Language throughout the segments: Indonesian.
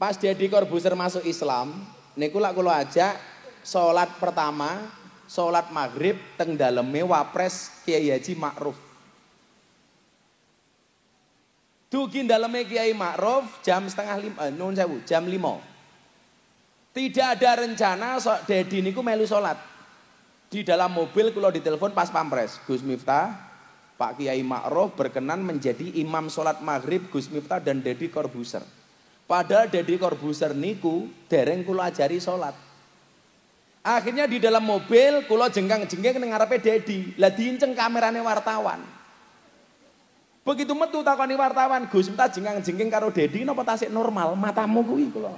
Pas Deddy Corbuzier masuk Islam, niku lak kula ajak salat pertama, salat maghrib teng daleme Wapres Kiai Haji Ma'ruf. Dugi daleme Kiai Ma'ruf jam setengah 5, nuwun sewu, jam 5. Tidak ada rencana Deddy niku melu salat. Di dalam mobil kula ditelepon pas pampres, Gus Miftah, Pak Kiai Ma'ruf berkenan menjadi imam salat maghrib Gus Miftah dan Deddy Corbuzier. Padahal Deddy Corbuzier niku dereng kula ajari salat. Akhirnya di dalam mobil kula jengkang-jengking ning ngarepe Deddy. Lah diinceng kamerane wartawan. Begitu metu takoni wartawan, Gus Miftah jengkang-jengking karo Deddy napa tasik normal? Matamu kuwi kula.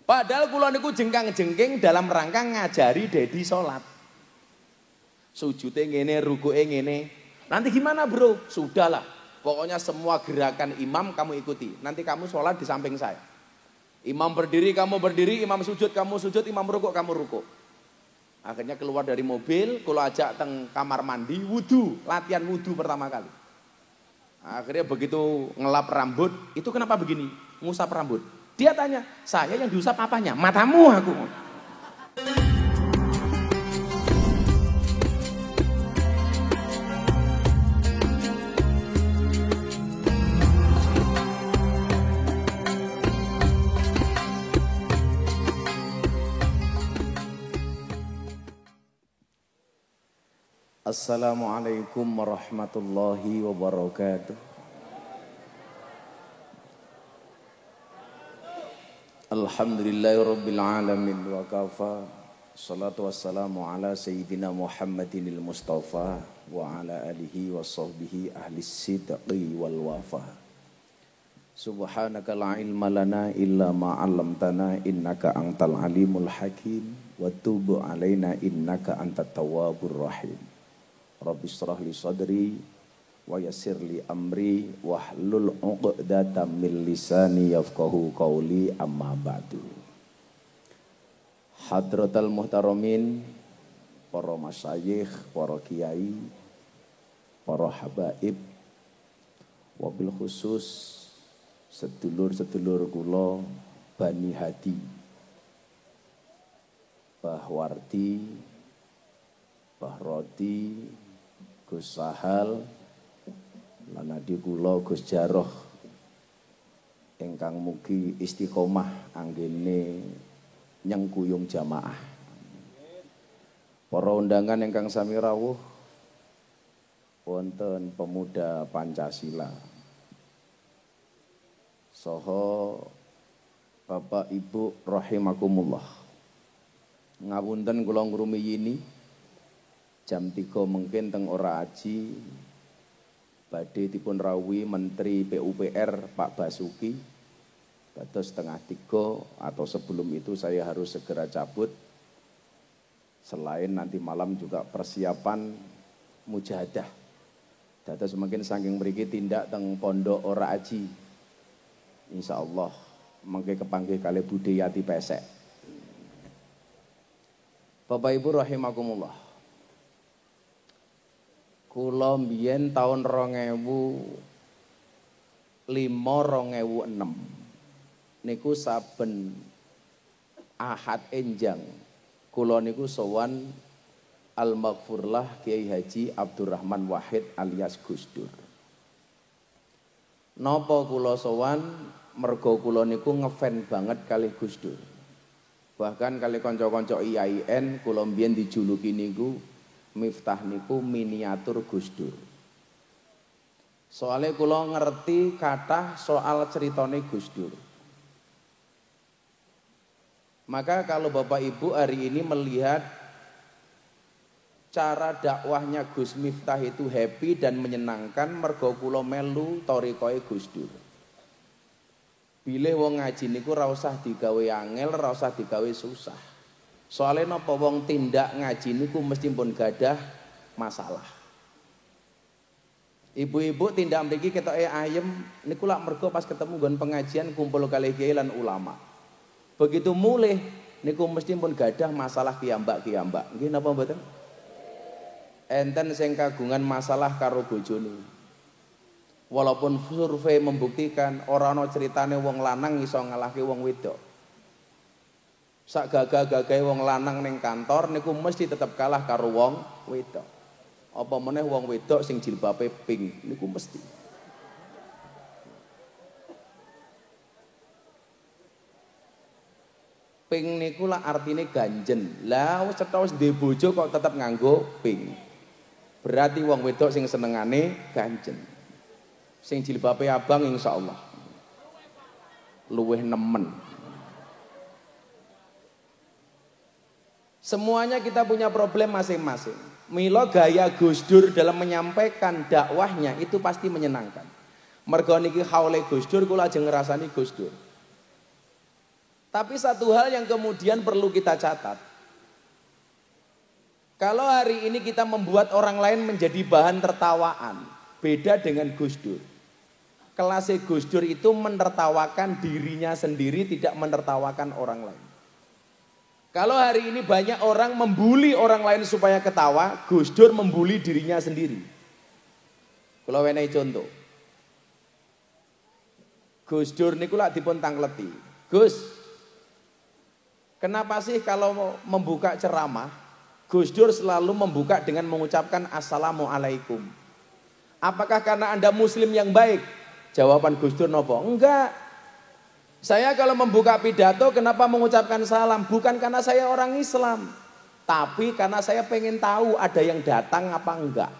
Padahal kula niku jengkang-jengking dalam rangka ngajari Deddy salat. Sujude ngene, rukuke ngene. Nanti gimana, Bro? Sudahlah. Pokoknya semua gerakan imam kamu ikuti. Nanti kamu sholat di samping saya. Imam berdiri, kamu berdiri. Imam sujud, kamu sujud. Imam rukuk, kamu rukuk. Akhirnya keluar dari mobil. Kula ajak teng kamar mandi. Wudu. Latihan wudu pertama kali. Akhirnya begitu ngelap rambut. Itu kenapa begini? Ngusap rambut. Dia tanya, saya yang diusap apanya? Matamu aku. Assalamualaikum warahmatullahi wabarakatuh. Alhamdulillahirabbil alamin wa kafa. Shalatu wassalamu ala sayyidina Muhammadinil Mustafa wa ala alihi wa sahbihi ahli sidqi wal wafa. Subhanaka la ilma lana illa ma 'allamtana innaka antal alimul hakim wa tub alaina innaka antat tawwabur rahim. Rabbi shrah li sadri wa yassir li amri wahlul 'uqdatam min lisani yafqahu qawli amma ba'du. Hadratal muhtaramin, para masyayikh, para kiai, para habaib, wabil khusus sedulur-sedulur kula Bani Hadi, Mbah Wardi, Mbah Rodi, Gus Sahal, lan adi kula Gus Jaroh ingkang mugi istiqomah anggene nyengkuyung jamaah. Para undangan ingkang sami rawuh wonten pemuda Pancasila saha Bapak Ibu rahimakumullah. Ngapunten kula ngrumiyini jam 3 mungkin teng ora aji badhe dipun rawuhi Menteri PUPR Pak Basuki. Dados setengah 3 atau sebelum itu saya harus segera cabut. Selain nanti malam juga persiapan mujahadah. Dados mungkin saking mriki tindak teng pondok ora aji. Insyaallah mengke kepanggih kalih Budayati Pesek. Bapak Ibu rahimakumullah. Kula mbiyen tahun 2005 2006 niku saben Ahad enjang kula niku sowan Al-Maghfurlah Kiai Haji Abdurrahman Wahid alias Gus Dur. Napa kula sowan? Mergo kula niku ngefan banget kali Gus Dur. Bahkan kali kanca-kanca IAIN kula mbiyen dijuluki niku Miftah niku miniatur Gus Dur. Soalnya kula ngerti kathah soal ceritane Gus Dur. Maka kalau Bapak Ibu hari ini melihat cara dakwahnya Gus Miftah itu happy dan menyenangkan, mergo kula melu thariqahe Gus Dur. Bilih wong ngaji niku ora usah digawe angel, ora usah digawe susah. Soalnya napa wong tindak ngaji niku mesti pun gadah masalah. Ibu-ibu tindak mriki ketoke ayem niku lak mergo pas ketemu nggon pengajian kumpul kalih kiai lan ulama. Begitu mulih niku mesti pun gadah masalah kiyambak-kiyambak. Nggih napa mboten? Enten sing kagungan masalah karo bojone. Walaupun survei membuktikan orang ana ceritane wong lanang iso ngalahke wong wedok. Sak gagah-gagahe wong lanang ning kantor niku mesti tetep kalah karo wong wedok. Apa meneh wong wedok sing jilbabe pink niku mesti. Pink niku lah artine ganjen. Lah wis cetha wis duwe bojo kok tetep nganggo pink. Berarti wong wedok sing senengane ganjen. Sing jilbabe abang insyaallah luweh nemen. Semuanya kita punya problem masing-masing. Mila gaya Gus Dur dalam menyampaikan dakwahnya itu pasti menyenangkan. Mergo niki haule Gus Dur kula ajeng ngrasani Gus Dur. Tapi satu hal yang kemudian perlu kita catat. Kalau hari ini kita membuat orang lain menjadi bahan tertawaan, beda dengan Gus Dur. Kelas Gus Dur itu menertawakan dirinya sendiri, tidak menertawakan orang lain. Kalau hari ini banyak orang membuli orang lain supaya ketawa, Gus Dur membuli dirinya sendiri. Kalau wenehi contoh. Gus Dur niku lak dipun tangleti. Gus, kenapa sih kalau mau membuka ceramah, Gus Dur selalu membuka dengan mengucapkan Assalamualaikum? Apakah karena Anda muslim yang baik? Jawaban Gus Dur nopo? Enggak. Saya kalau membuka pidato kenapa mengucapkan salam? Bukan karena saya orang Islam, tapi karena saya pengen tahu ada yang datang apa enggak.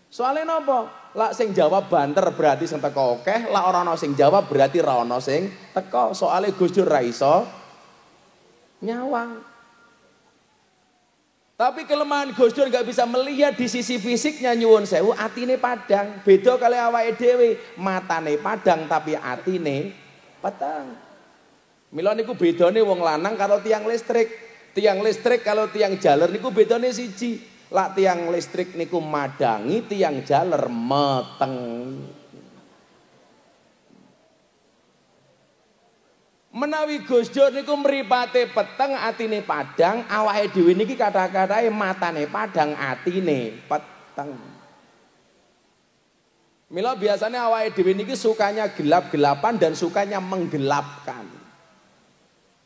Soalnya nopo? Lah sing jawab banter berarti sing teko akeh, lah ora ana sing jawab berarti ra ana sing teko. Soale Gus Dur ra iso nyawang. Tapi kelemahan Gus Dur nggak bisa melihat di sisi fisiknya, nyuwun sewu, atine padang. Beda kali awake dhewe, matane padang tapi atine peteng. Mila niku bedane wong lanang karo tiang listrik. Tiang listrik kalau tiang jaler niku bedane siji. Lak tiang listrik niku madangi, tiang jaler meteng. Menawi Gus Dur niku mripate peteng atine padang, awake dhewe niki kata-katae matane padang atine peteng. Mila biasanya awake dhewe niki sukanya gelap-gelapan dan sukanya menggelapkan.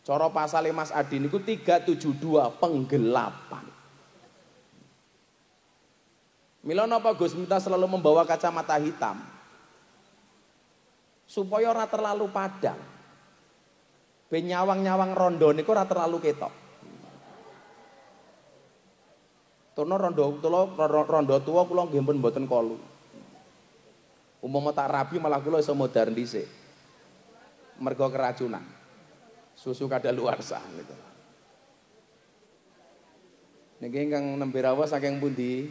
Cara pasale Mas Adi niku 372 penggelapan. Mila napa Gus Miftah selalu membawa kacamata hitam? Supaya ora terlalu padang. Ben nyawang-nyawang rondo niku ora terlalu ketok. Tono rondo tuwa kula nggih pun mboten kolu. Umpama tak rabi malah kula iso modar dhisik. Mergo keracunan. Susu kadaluarsa niku. Niki ingkang nembe rawuh saking pundi?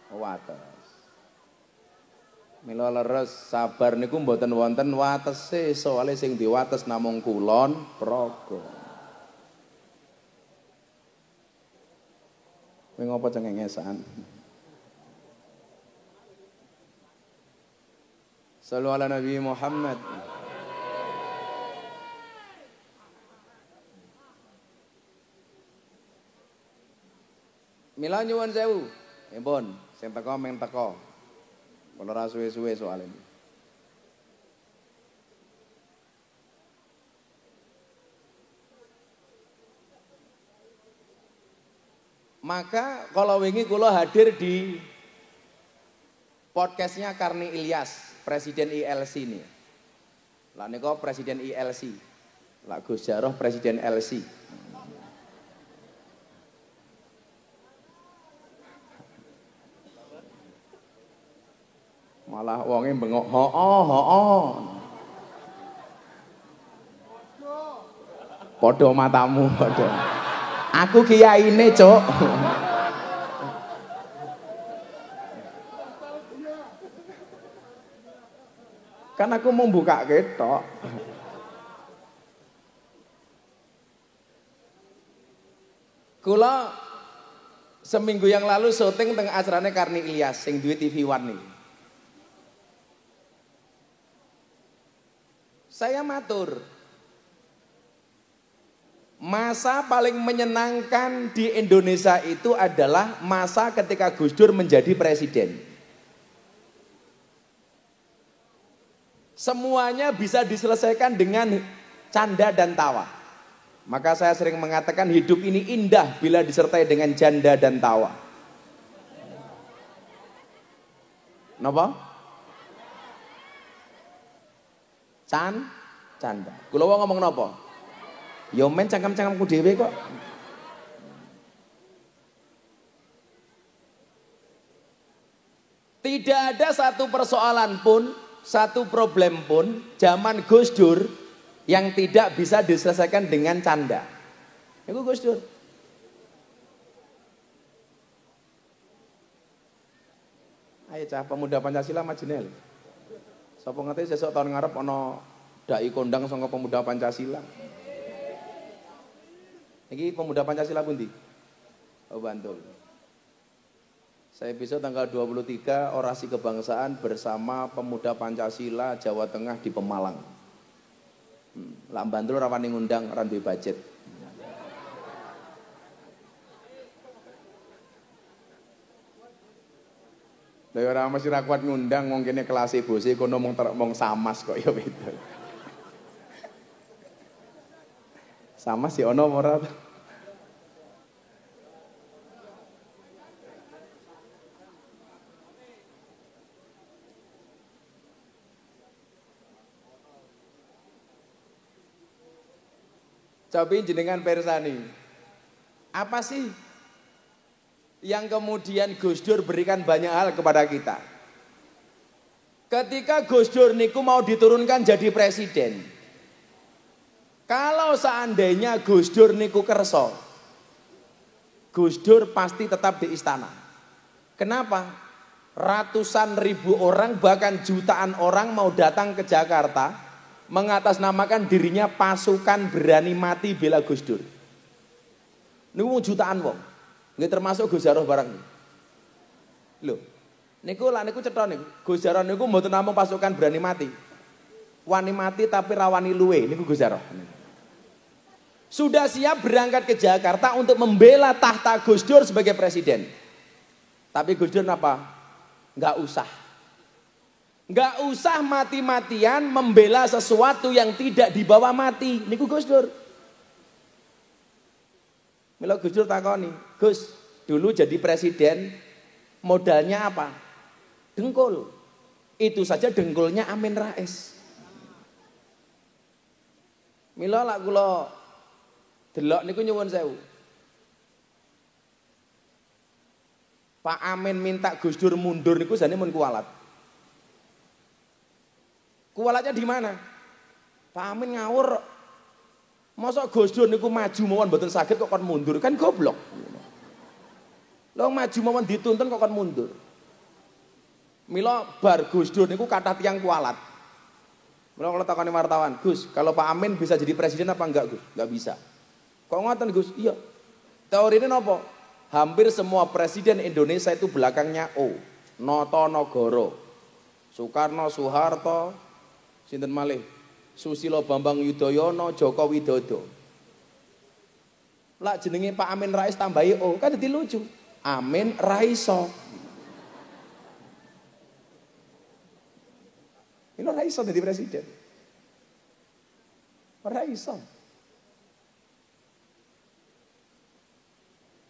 Wates. Mila leres sabar niku mboten wonten watese, soalé sing diwates namung kulon praga. Kowe ngopo cengengesan? Shallu ala Nabi Muhammad. Mila nyuwun sewu. Nggih, sing teko meng teko. Kula ora suwe-suwe soal ini. Maka kalau wingi kula hadir di podcastnya Karni Ilyas, Presiden ILC ini. Lah niku Presiden ILC. Lah Gus Jaroh Presiden LC. Malah wonge bengok, hooh. Padha matamu, padha. Aku kiyaine, Cuk. Kan aku mau buka ketok. Kula seminggu yang lalu syuting teng acarane Karni Ilyas sing duwe TV One nih. Saya matur, masa paling menyenangkan di Indonesia itu adalah masa ketika Gus Dur menjadi presiden. Semuanya bisa diselesaikan dengan canda dan tawa. Maka saya sering mengatakan hidup ini indah bila disertai dengan canda dan tawa. Napa? Canda. Kula wong ngomong napa? Ya men cangkem-cangkemku dhewe kok. Tidak ada satu persoalan pun, satu problem pun zaman Gus Dur yang tidak bisa diselesaikan dengan canda. Itu Gus Dur. Ayo cah pemuda Pancasila majene lho. Sapa ngerti sesuk tahun ngarep ana dai kondang saka pemuda Pancasila. Iki pemuda Pancasila pundi? Oh Bantul. Saya besok tanggal 23 orasi kebangsaan bersama pemuda Pancasila Jawa Tengah di Pemalang. Lah Bantul ora wani ngundang, ora duwe budget. Lah ora mesti ra kuat ngundang wong kene kelas bose kono mong samas kok ya beda. Samas ya ono ora? Coba jenengan persani. Apa sih yang kemudian Gus Dur berikan banyak hal kepada kita? Ketika Gus Dur niku mau diturunkan jadi presiden. Kalau seandainya Gus Dur niku kerso, Gus Dur pasti tetap di istana. Kenapa? Ratusan ribu orang bahkan jutaan orang mau datang ke Jakarta mengatasnamakan dirinya pasukan berani mati bela Gus Dur. Niku jutaan wong. Nggih termasuk Gus Jarot barang. Lho, niku cetha niku. Gus Jarot niku mboten namung pasukan berani mati. Wani mati tapi rawani luwe niku Gus Jarot. Sudah siap berangkat ke Jakarta untuk membela tahta Gus Dur sebagai presiden. Tapi Gus Dur apa? Enggak usah. Enggak usah mati-matian membela sesuatu yang tidak dibawa mati. Niku Gus Dur. Mila Gus Dur takoni, Gus, dulu jadi presiden modalnya apa? Dengkul. Itu saja dengkulnya Amin Rais. Mila lak kula delok niku nyuwun sewu. Pak Amin minta Gus Dur mundur niku jane mun kualat. Kualatnya di mana? Pak Amin ngawur. Masa Gus Dur niku maju mawon mboten saged kok kon mundur, kan goblok. Lho maju mawon dituntun kok kon mundur. Mila bar Gus Dur niku kathah tiyang kualat. Mila kalau takoni wartawan, Gus, kalau Pak Amin bisa jadi presiden apa enggak, Gus? Enggak bisa. Kok ngoten, Gus? Iya. Teorine napa? Hampir semua presiden Indonesia itu belakangnya O. Noto Nagoro. Soekarno, Soeharto, sinten malih? Susilo Bambang Yudhoyono, Joko Widodo. Lah jenenge Pak Amin Rais tambahi O, kan dadi lucu. Amin Raiso. Ini Raiso dadi presiden. Raiso.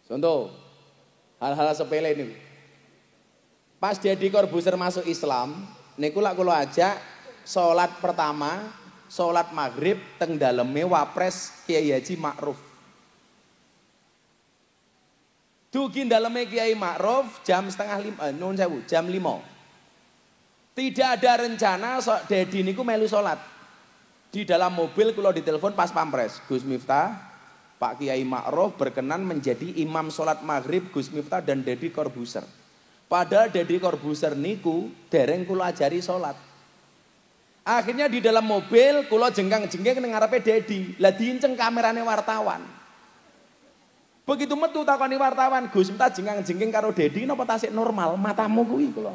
Contoh, hal-hal sepele ini. Pas Deddy Corbuzier masuk Islam, niku lak kula ajak salat pertama, salat maghrib teng daleme Wapres Kiai Haji Ma'ruf. Dugi daleme Kiai Ma'ruf jam setengah 5, nun sewu, jam 5. Tidak ada rencana sok Deddy niku melu salat. Di dalam mobil kula ditelepon pas pampres, Gus Miftah, Pak Kiai Ma'ruf berkenan menjadi imam sholat maghrib Gus Miftah dan Deddy Corbuzier. Padahal Deddy Corbuzier niku dereng kula ajari sholat. Akhirnya di dalam mobil kula jengkang-jengking ning ngarepe Deddy. Lah diinceng kamerane wartawan. Begitu metu takoni wartawan, Gus Miftah jengkang-jengking karo Deddy napa tasik normal? Matamu kuwi kula.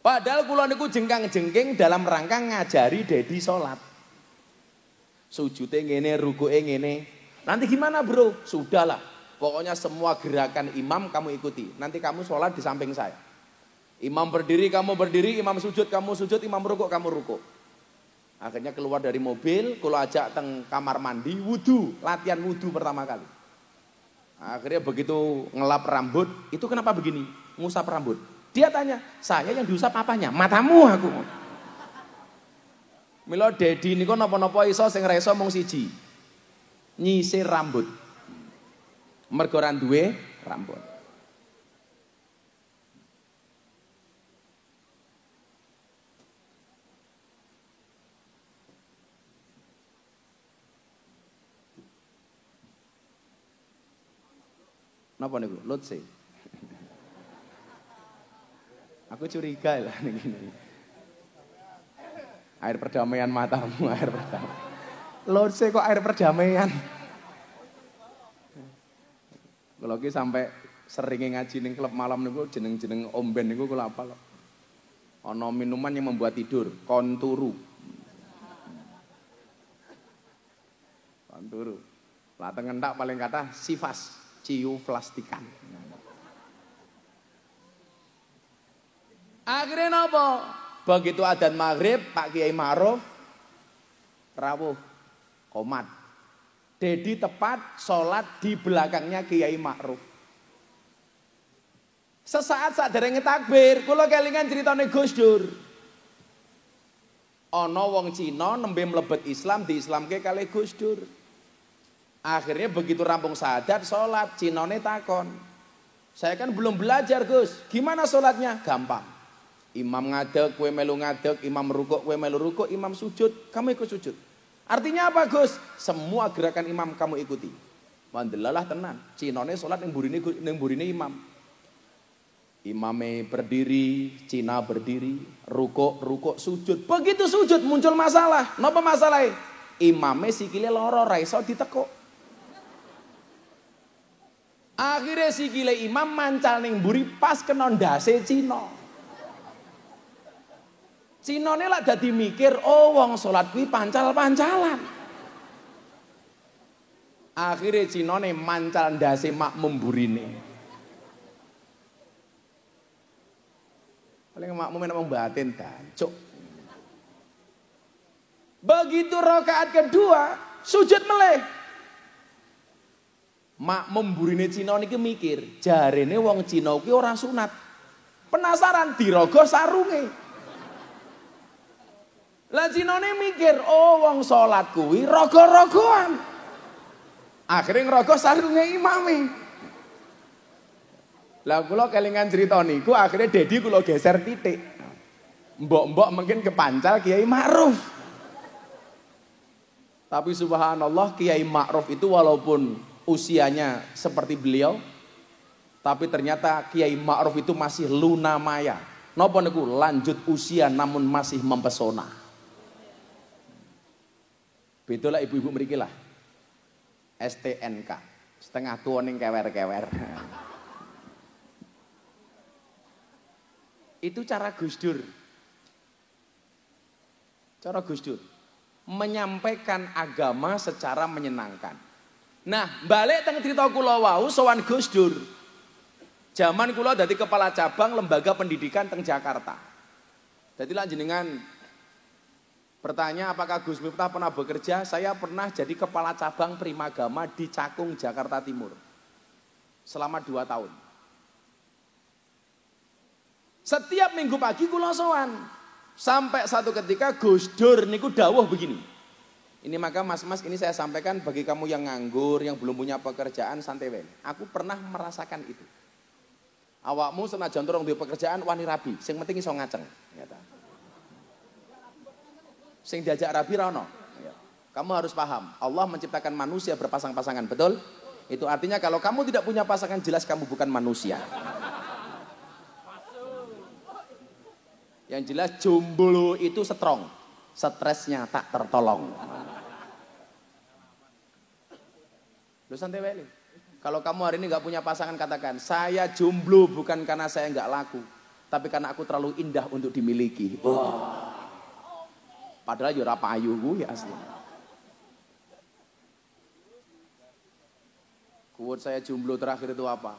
Padahal kula niku jengkang-jengking dalam rangka ngajari Deddy sholat. Sujudnya ngene, ruku'e ngene. Nanti gimana bro? Sudahlah. Pokoknya semua gerakan imam kamu ikuti. Nanti kamu sholat di samping saya. Imam berdiri, kamu berdiri, imam sujud, kamu sujud, imam rukuk, kamu rukuk. Akhirnya keluar dari mobil, kalau ajak teng kamar mandi, wudu, latihan wudu pertama kali. Akhirnya begitu ngelap rambut, itu kenapa begini? Ngusap rambut. Dia tanya, saya yang diusap apanya? Matamu aku. Milo dedi niku napa-napa iso sing ra iso mung siji. Nyisir rambut. Mergo ora duwe rambut. Napa niku? Lutse. Aku curiga lah gini. Air perdamaian matamu, air perdamaian. Lutse kok air perdamaian. Kalau ki sampai sering ngaji ning klub malam niku jeneng-jeneng omben niku kula apal. Ana minuman yang membuat tidur, konturu. Konturu. Lah teng entak paling kathah sifas. Ciu plastikan. Akhirnya napa? Begitu adzan maghrib, Pak Kiai Ma'ruf rawuh qomat. Dedi tepat sholat di belakangnya Kiai Ma'ruf. Sesaat saderenge takbir, kula kelingan critane Gus Dur. Ana wong Cina nembe mlebet Islam diislamke kalih Gus Dur. Akhirnya begitu rampung sadat sholat, Cinone takon. Saya kan belum belajar Gus, gimana sholatnya? Gampang. Imam ngadeg, kue melu ngadeg, imam rukuk, kue melu rukuk, imam sujud, kamu ikut sujud. Artinya apa Gus? Semua gerakan imam kamu ikuti. Mandelalah tenan, Cinone sholat yang burine imam. Imame berdiri, Cina berdiri, rukuk, sujud. Begitu sujud muncul masalah. Napa masalahnya? Imame sikile loro ra iso ditekuk. Akhirnya sikile imam mancal ning mburi pas kena ndase Cina. Cinane lak dadi mikir, oh wong salat kuwi pancal-pancalan. Akhirnya Cinane mancal ndase makmum burine. Paling makmum enak batin dancuk. Begitu rakaat kedua, sujud meleh. Makmum burine Cina niki mikir, jarene wong Cina ki ora sunat. Penasaran dirogo sarunge. Lah Cinane mikir, oh wong salat kuwi rogo-rogoan. Akhirnya ngerogo sarunge imame. Lah kula kelingan cerita niku akhirnya Dedi kula geser titik. Mbok-mbok mungkin kepancal Kiai Ma'ruf. Tapi subhanallah Kiai Ma'ruf itu walaupun usianya seperti beliau, tapi ternyata Kiai Ma'ruf itu masih lunamaya. Napa niku? Lanjut usia namun masih mempesona. Betul lah ibu-ibu mriki lah. STNK, setengah tua ning kewer-kewer. Itu cara Gus Dur. Cara Gus Dur menyampaikan agama secara menyenangkan. Nah, balik teng cerita kula wau sowan Gus Dur. Zaman kula dadi kepala cabang lembaga pendidikan teng Jakarta. Dadi lan jenengan bertanya apakah Gus Miftah pernah bekerja? Saya pernah jadi kepala cabang Primagama di Cakung, Jakarta Timur. Selama 2 tahun. Setiap minggu pagi kula sowan. Sampai satu ketika Gus Dur niku dawuh begini. Ini maka mas-mas ini saya sampaikan bagi kamu yang nganggur, yang belum punya pekerjaan santai wae. Aku pernah merasakan itu. Awakmu senajan turung duwe pekerjaan wani rabi, sing penting iso ngaceng. Sing diajak rabi ra ono. Kamu harus paham, Allah menciptakan manusia berpasang-pasangan, betul? Itu artinya kalau kamu tidak punya pasangan jelas kamu bukan manusia. Yang jelas jomblo itu strong, stresnya tak tertolong. Lu santai wae. Kalau kamu hari ini nggak punya pasangan katakan, saya jomblo bukan karena saya nggak laku, tapi karena aku terlalu indah untuk dimiliki. Wah. Padahal yo ora payu kuwi asli. Quote saya jomblo terakhir itu apa?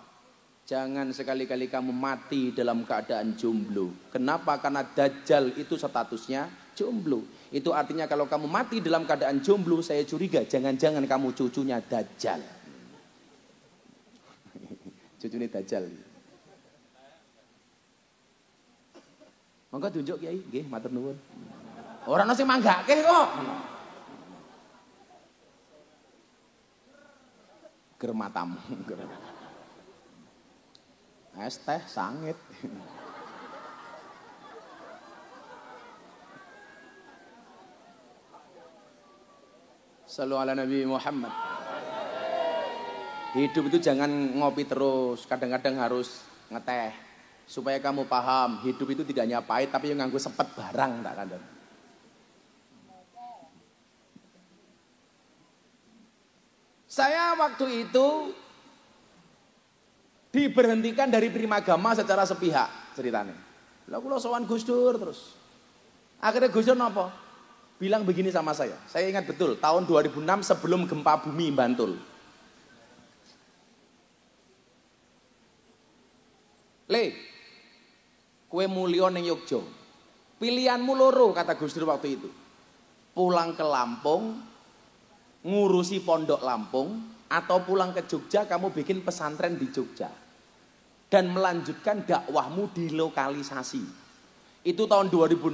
Jangan sekali-kali kamu mati dalam keadaan jomblo. Kenapa? Karena Dajjal itu statusnya jomblo. Itu artinya kalau kamu mati dalam keadaan jomblo, saya curiga jangan-jangan kamu cucunya Dajjal. Cucunya Dajjal. Monggo tunjuk Kiai, nggih, matur nuwun. Ora ono sing manggake kok. Germatamu. Es teh sangit. Sallu ala Nabi Muhammad. Hidup itu jangan ngopi terus, kadang-kadang harus ngeteh. Supaya kamu paham, hidup itu tidak hanya pahit tapi yang nganggo sepet barang tak kandang. Saya waktu itu diberhentikan dari Primagama secara sepihak ceritanya. Lah kula sowan Gus Dur terus. Akhirnya Gus Dur napa? Bilang begini sama saya. Saya ingat betul tahun 2006 sebelum gempa bumi Bantul. Le, kue mulya ning Yogya. Pilihanmu loro kata Gus Dur waktu itu. Pulang ke Lampung, ngurusi pondok Lampung, atau pulang ke Jogja kamu bikin pesantren di Jogja. Dan melanjutkan dakwahmu di lokalisasi. Itu tahun 2006,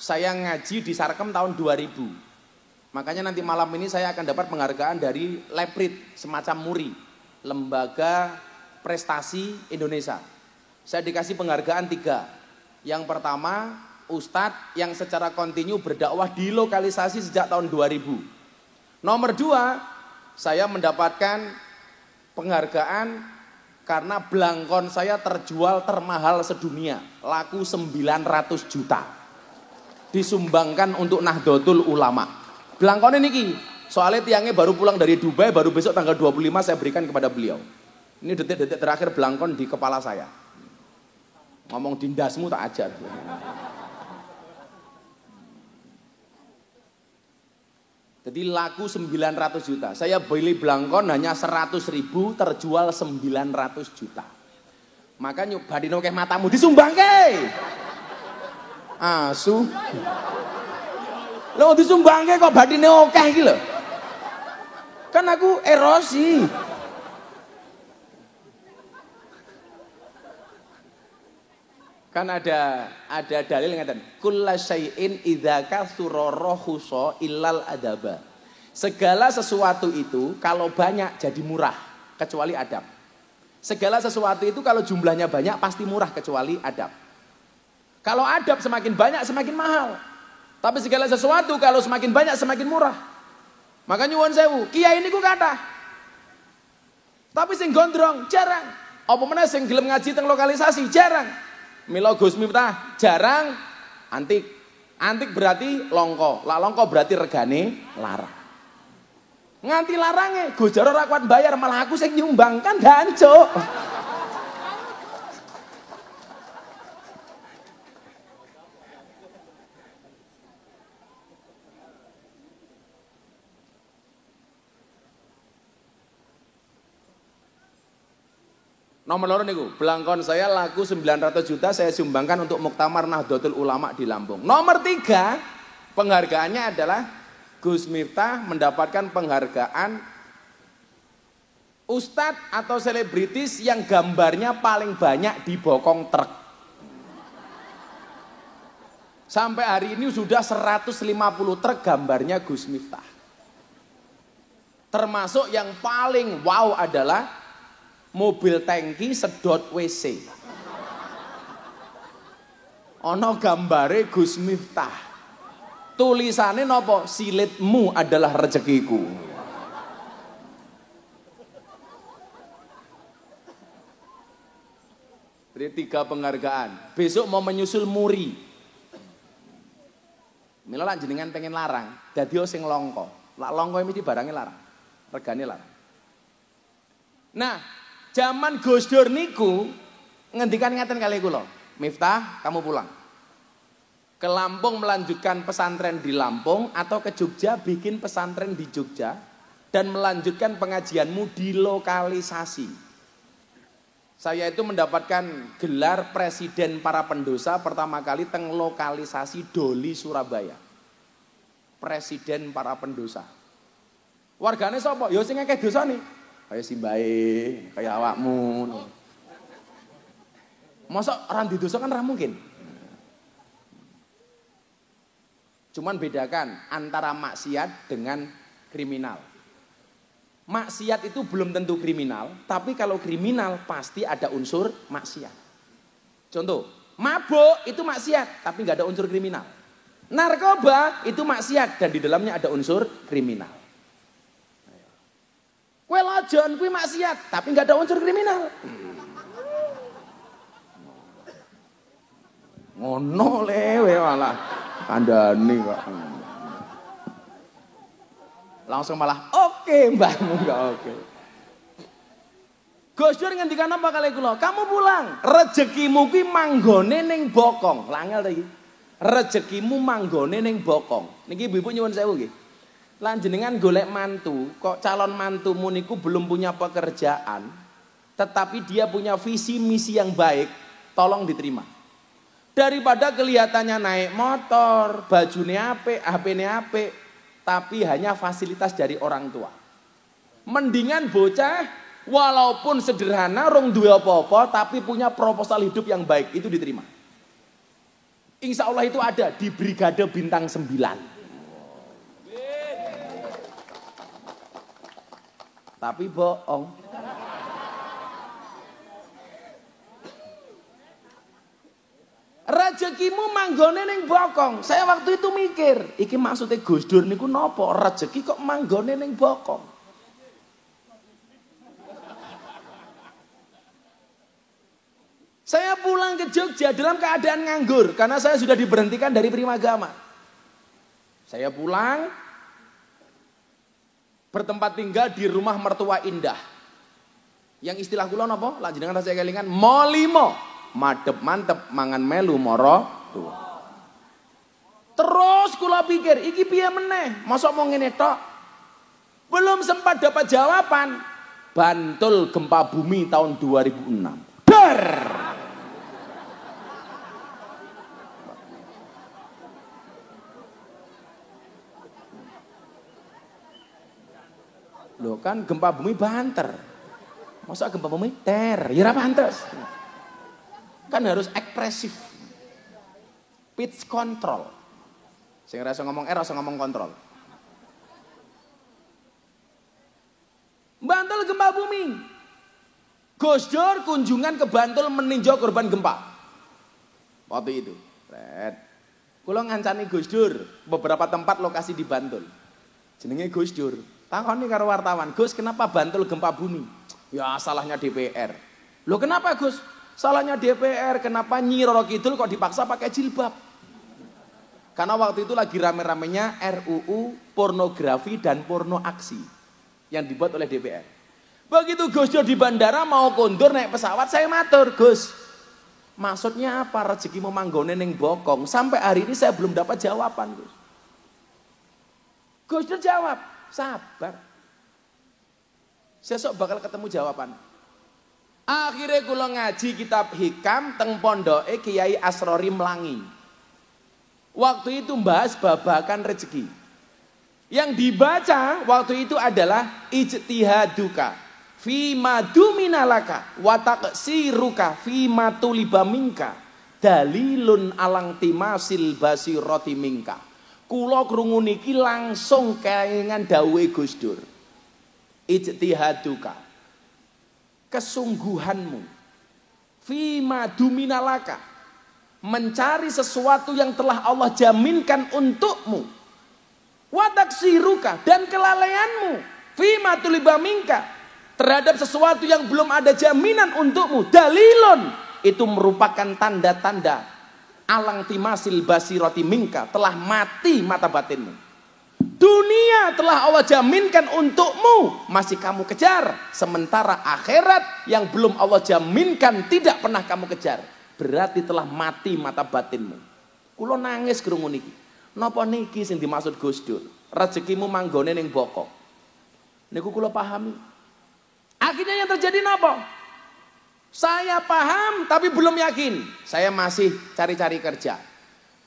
saya ngaji di Sarkem tahun 2000. Makanya nanti malam ini saya akan dapat penghargaan dari Leprit, semacam MURI, Lembaga Prestasi Indonesia. Saya dikasih penghargaan 3. Yang pertama, Ustadz yang secara kontinu berdakwah di lokalisasi sejak tahun 2000. Nomor 2, saya mendapatkan penghargaan karena blangkon saya terjual termahal sedunia, laku 900 juta. Disumbangkan untuk Nahdlatul Ulama. Blangkon ini soalnya tiangnya baru pulang dari Dubai, baru besok tanggal 25 saya berikan kepada beliau. Ini detik-detik terakhir blangkon di kepala saya. Ngomong dindasmu tak ajar. Jadi laku 900 juta. Saya beli blangkon hanya 100.000, terjual 900 juta. Maka nyobadin oke matamu disumbangke. Asu. Lo disumbangke kok badine oke iki lho. Kan aku erosi. Kan ada dalil ngaten, kullu syai'in idza katsura rahusa illal adaba. Segala sesuatu itu kalau banyak jadi murah kecuali adab. Segala sesuatu itu kalau jumlahnya banyak pasti murah kecuali adab. Kalau adab semakin banyak semakin mahal. Tapi segala sesuatu kalau semakin banyak semakin murah. Makanya nyuwun sewu, kiai niku kathah. Tapi sing gondrong jarang. Apa meneh sing gelem ngaji teng lokalisasi jarang. Mila Gus Miftah jarang antik. Antik berarti longko. Lah longko berarti regane larang. Nganti larange Gus Jar ora kuat bayar, malah aku sing nyumbang kan dancuk. Nomor loro niku, blangkon saya laku 900 juta saya sumbangkan untuk Muktamar Nahdlatul Ulama di Lampung. Nomor 3, penghargaannya adalah Gus Miftah mendapatkan penghargaan Ustadz atau selebritis yang gambarnya paling banyak di bokong truk. Sampai hari ini sudah 150 truk gambarnya Gus Miftah. Termasuk yang paling wow adalah mobil tangki sedot WC. Ono gambare Gus Miftah. Tulisannya nopo? Silitmu adalah rezekiku. Jadi 3 penghargaan. Besok mau menyusul MURI. Mila lan jenengan pengen larang, dadi sing longko. Lak longko mesti barangnya larang. Regane larang. Nah, zaman Gus Dur niku ngendikan ngaten kali kula, Miftah kamu pulang ke Lampung melanjutkan pesantren di Lampung atau ke Jogja bikin pesantren di Jogja dan melanjutkan pengajianmu di lokalisasi. Saya itu mendapatkan gelar presiden para pendosa pertama kali teng lokalisasi Doli Surabaya. Presiden para pendosa. Wargane sapa? Ya sing akeh dosane. Kaya simbahe, kaya awakmu. Masa orang didosa kan ora mungkin. Cuman bedakan antara maksiat dengan kriminal. Maksiat itu belum tentu kriminal, tapi kalau kriminal pasti ada unsur maksiat. Contoh, mabuk itu maksiat, tapi nggak ada unsur kriminal. Narkoba itu maksiat dan di dalamnya ada unsur kriminal. Kue lojon, kue maksiat, tapi nggak ada unsur kriminal. Ngono lewe malah kandani kok. Langsung malah oke mbahmu enggak oke. Gus Dur ngendikan apa kali kula? Kamu pulang, rezekimu kuwi manggone ning bokong. Langel ta iki. Rezekimu manggone ning bokong. Niki ibu-ibu nyuwun sewu nggih. Lan jenengan golek mantu, kok calon mantumu niku belum punya pekerjaan, tetapi dia punya visi misi yang baik, tolong diterima. Daripada kelihatannya naik motor, bajune apik, HP-ne apik, tapi hanya fasilitas dari orang tua. Mendingan bocah walaupun sederhana, rong duwe apa-apa, tapi punya proposal hidup yang baik, itu diterima. Insya Allah itu ada di Brigade Bintang 9. Tapi bohong. Rezekimu manggone ning bokong. Saya waktu itu mikir, iki maksudnya Gus Dur niku napa? Rezeki kok manggone ning bokong. Saya pulang ke Jogja dalam keadaan nganggur karena saya sudah diberhentikan dari Primagama. Saya pulang bertempat tinggal di rumah mertua indah. Yang istilah kula napa? Lan jenengan saya kelingan molimo. Madep mantep mangan melu moro tuh. Terus kula pikir iki piye meneh? Mosok mau ngene tok? Belum sempat dapat jawaban. Bantul gempa bumi tahun 2006. Dar. Loh kan gempa bumi banter. Masa gempa bumi ter? Ya ora pantes. Kan harus ekspresif. Pitch control. Sing rasa ngomong rasa ngomong kontrol. Bantul gempa bumi. Gus Dur kunjungan ke Bantul meninjau korban gempa. Waktu itu. Red. Kula ngancani Gus Dur beberapa tempat lokasi di Bantul. Jenenge Gus Dur. Takoni karo wartawan, Gus kenapa Bantul gempa bumi? Ya salahnya DPR. Loh kenapa Gus? Salahnya DPR, kenapa Nyi Roro Kidul kok dipaksa pakai jilbab? Karena waktu itu lagi rame-ramenya RUU pornografi dan porno aksi yang dibuat oleh DPR. Begitu Gus Dur di bandara mau kondur naik pesawat, saya matur, Gus, maksudnya apa rezeki mau manggone ning bokong? Sampai hari ini saya belum dapat jawaban, Gus. Gus Dur jawab, sabar. Sesok bakal ketemu jawaban. Akhirnya kula ngaji kitab hikam teng pondoke Kiai Asrori Mlangi. Waktu itu bahas babakan rezeki. Yang dibaca waktu itu adalah ijtihaduka fi maduminalaka wa taqsiruka fi matuliba minka dalilun alang timasil basirati minka. Kula krungu niki langsung kelingan dawuhe Gus Dur. Ijtihaduka, kesungguhanmu, fima duminalaka, mencari sesuatu yang telah Allah jaminkan untukmu, wataksiruka, dan kelalaianmu, fima tulibaminka, terhadap sesuatu yang belum ada jaminan untukmu, dalilun, itu merupakan tanda-tanda alang timasil basirati minka, telah mati mata batinmu. Dunia telah Allah jaminkan untukmu, masih kamu kejar. Sementara akhirat yang belum Allah jaminkan tidak pernah kamu kejar. Berarti telah mati mata batinmu. Kulo nangis krungu niki. Napa niki sing dimaksud Gus Dur? Rezekimu manggone ning bokong. Niku kulo pahami. Akhirnya yang terjadi napa? Saya paham tapi belum yakin. Saya masih cari-cari kerja.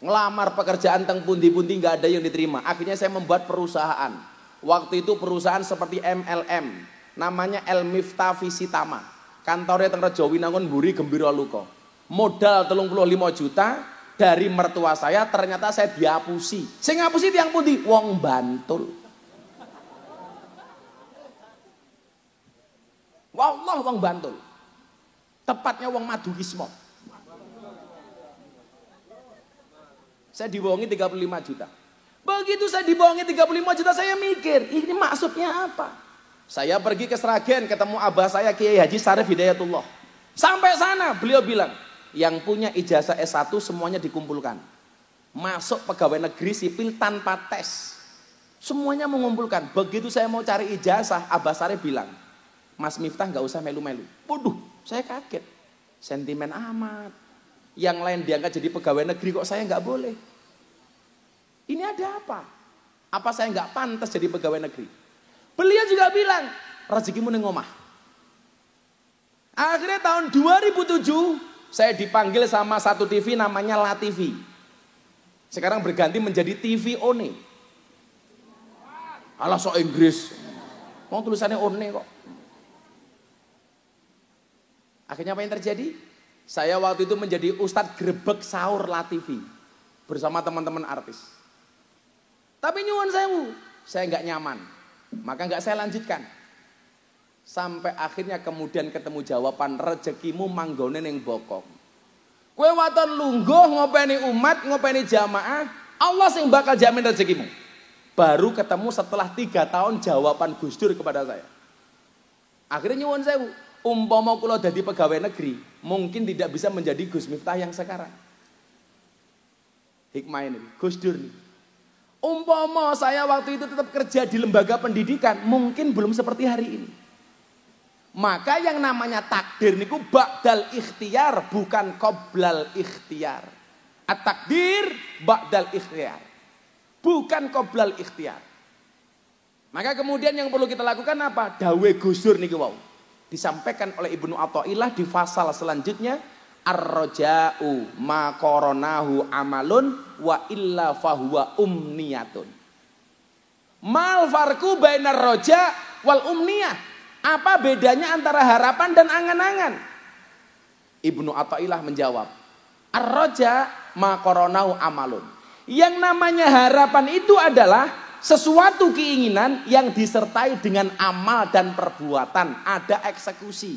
Ngelamar pekerjaan teng pundi-pundi nggak ada yang diterima. Akhirnya saya membuat perusahaan. Waktu itu perusahaan seperti MLM, namanya El Miftah Visitama. Kantornya teng Rejo Winangun Mburi Gembira Luko. Modal 35 juta dari mertua saya, ternyata saya dihapusi. Saya ngapusi tiang pundi? Wong Bantul. Wallah wong Bantul. Tepatnya wong Madukismo. Saya dibohongi 35 juta. Begitu saya dibohongi 35 juta, saya mikir, ini maksudnya apa? Saya pergi ke Sragen, ketemu abah saya Kiai Haji Sarif Hidayatullah. Sampai sana beliau bilang, yang punya ijazah S1 semuanya dikumpulkan. Masuk pegawai negeri sipil tanpa tes. Semuanya mengumpulkan. Begitu saya mau cari ijazah, abah Sarif bilang, Mas Miftah nggak usah melu-melu. Waduh, saya kaget. Sentimen amat. Yang lain diangkat jadi pegawai negeri, kok saya nggak boleh? Ini ada apa? Apa saya nggak pantas jadi pegawai negeri? Beliau juga bilang, rezekimu ning omah. Akhirnya tahun 2007, saya dipanggil sama satu TV namanya La TV. Sekarang berganti menjadi TV One. Alah sok Inggris. Mau tulisannya One kok. Akhirnya apa yang terjadi? Saya waktu itu menjadi Ustadz Grebek Sahur La TV bersama teman-teman artis. Tapi nyuwun sewu, saya nggak nyaman, maka nggak saya lanjutkan. Sampai akhirnya kemudian ketemu jawaban, rezekimu manggone ning bokong. Kowe waton lungguh ngopeni umat, ngopeni jamaah, Allah sing bakal jamin rezekimu. Baru ketemu setelah 3 tahun jawaban Gus Dur kepada saya. Akhirnya nyuwun sewu. Umpama kula dadi pegawai negeri, mungkin tidak bisa menjadi Gus Miftah yang sekarang. Hikmah ini, Gus Dur nih. Umpama saya waktu itu tetap kerja di lembaga pendidikan, mungkin belum seperti hari ini. Maka yang namanya takdir niku ba'dal ikhtiar, bukan qoblal ikhtiar. At-takdir ba'dal ikhtiar, bukan qoblal ikhtiar. Maka kemudian yang perlu kita lakukan apa? Dawe Gus Dur niku wau. Disampaikan oleh Ibnu Athaillah di fasal selanjutnya, ar-raja'u ma qoronahu amalun wa illa fahuwa umniyatun. Mal farku bainar roja wal umniyah. Apa bedanya antara harapan dan angan-angan? Ibnu Athaillah menjawab, ar-raja ma qoronahu amalun. Yang namanya harapan itu adalah sesuatu keinginan yang disertai dengan amal dan perbuatan, ada eksekusi.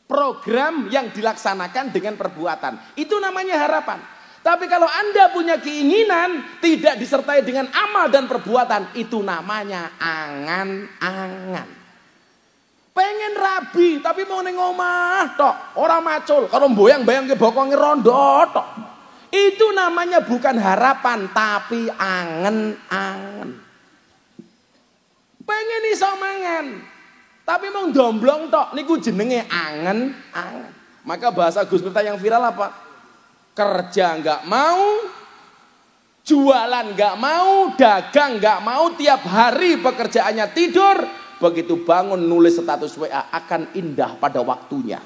Program yang dilaksanakan dengan perbuatan, itu namanya harapan. Tapi kalau Anda punya keinginan tidak disertai dengan amal dan perbuatan, itu namanya angan-angan. Pengen rabi tapi mau ning omah tok, ora macul, karo mboyang-bayang ke bokonge rondo tok. Itu namanya bukan harapan tapi angen-angen. Pengen iso mangan tapi mau domblong tok, niku jenenge angen-angen. Maka bahasa Gus Miftah yang viral apa? Kerja nggak mau, jualan nggak mau, dagang nggak mau, tiap hari pekerjaannya tidur, begitu bangun nulis status WA akan indah pada waktunya.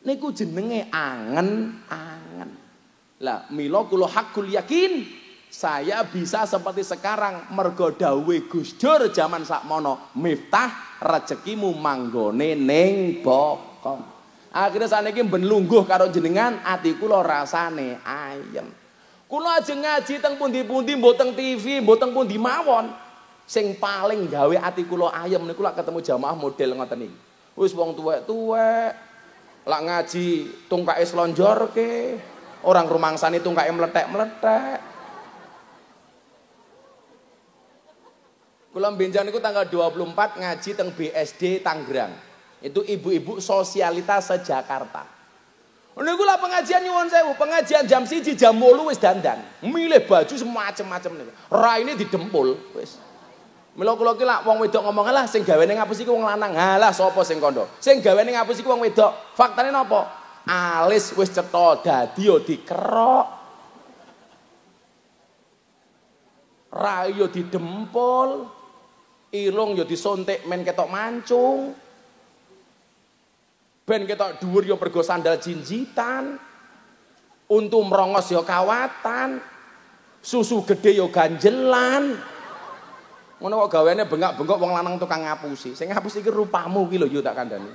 Niku jenenge angen-angen. Lah mila kula hakul yakin saya bisa seperti sekarang mergo dawuhe Gus Dur zaman sakmono, Miftah rezekimu manggone ning bokong. Akhirnya saniki ben lungguh karo jenengan, ati kula rasane ayem. Kula ajeng ngaji teng pundi-pundi, mbok teng TV, mbok teng pundi mawon. Sing paling gawe ati kula ayem niku lak ketemu jamaah model ngoten iki. Wis wong tuwek-tuwek lak ngaji tungkake slonjorke. Orang rumangsane tungkae meletek-meletek. Kula benjang niku tanggal 24 ngaji teng BSD Tangerang. Itu ibu-ibu sosialitas se-Jakarta. Niku lah pengajian nyuwun sewu, pengajian jam 1 jam 8 wis dandan. Milih baju semacam-macam niku. Raine didempul wis. Mila kula ki lak wong wedok ngomong lah sing gawene ngapus iki wong lanang. Halah sapa sing kandha? Sing gawene ngapus iki wong wedok. Faktane napa? Alis wis cetha dadi yo dikerok. Rai yo didempul. Irung yo disontek men ketok mancung. Ben ketok dhuwur ya mergo sandal jinjitan. Untu merongos ya kawatan. Susu gede ya ganjelan. Ngono kok gaweane bengak-bengok wong lanang tukang ngapusi. Sing ngapus iki rupamu ki lho yo tak kandhani.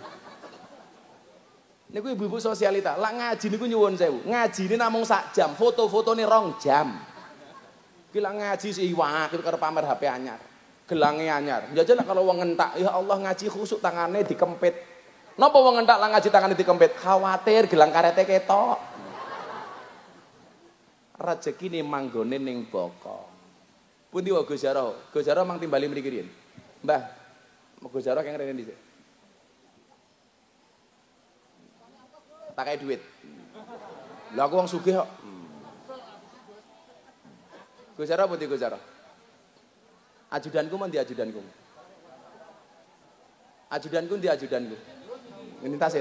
Niku ibu-ibu sosialita, lak ngaji niku nyuwun sewu. Ngajine namung sak jam, foto-fotone 2 jam. Ki lak ngaji siwak itu karo pamer HP anyar. Gelange anyar. Njajal kalau wong ngentak, ya Allah ngaji khusuk tangane dikempit. Napa wong ngentak lak ngaji tangane dikempit? Khawatir gelang karete ketok. Rezekine manggone ning boko. Pundi wae Gus Jaro? Gus Jaro mang timbali mriki riyen. Mbah, Gus Jaro keng rene dhisik. Tak kayak duit. Lah aku wong sugih kok. Gus Jaro pundi Gus Jaro? Ajudanku men di ajudanku. Ajudanku di ajudanku. Ini tas.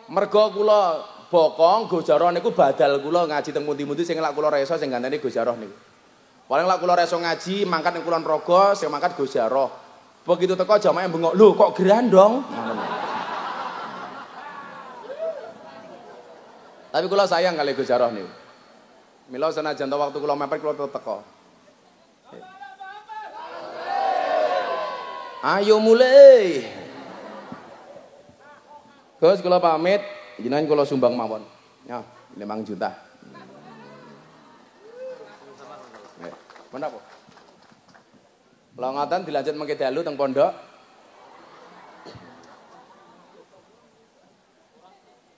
Mergo kula bokong Gus Jaro niku badal kula ngaji teng pundi-pundi sing lak kula reso sing gantene Gus Jaro niku. Paling lak kula reso ngaji mangkat ning Kulon Progo sing mangkat Gus Jaro. Begitu teko jamaah bengok, "Lho kok gerandong?" Tapi kula sayang kali Gus Jaro niku. Mila senajan to waktu kula mepet kula teko. Ayo mulai. Gus kula pamit, jenengan kula sumbang mawon. Ya, 5 juta. Menapa? Kalau ngoten dilanjut mengke dalu teng pondok.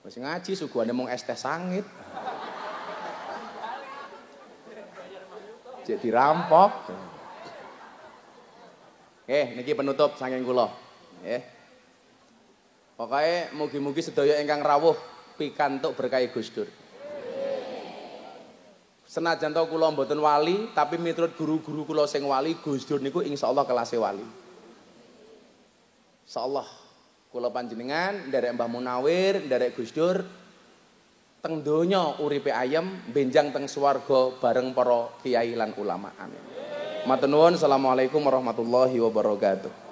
Wis ngaji suguhane mung es teh sangit. Cek dirampok. Niki penutup saking kula. Nggih. Pokoke mugi-mugi sedaya ingkang rawuh pikantuk berkah Gus Dur. Senajan to kula mboten wali, tapi miturut guru-guru kula sing wali, Gus Dur niku insyaallah kelase wali. Insyaallah kula panjenengan nderek Mbah Munawir, nderek Gus Dur teng donya uripe ayem, benjang teng swarga bareng para kiai lan ulama. Amin. Matur nuwun, asalamualaikum warahmatullahi wabarakatuh.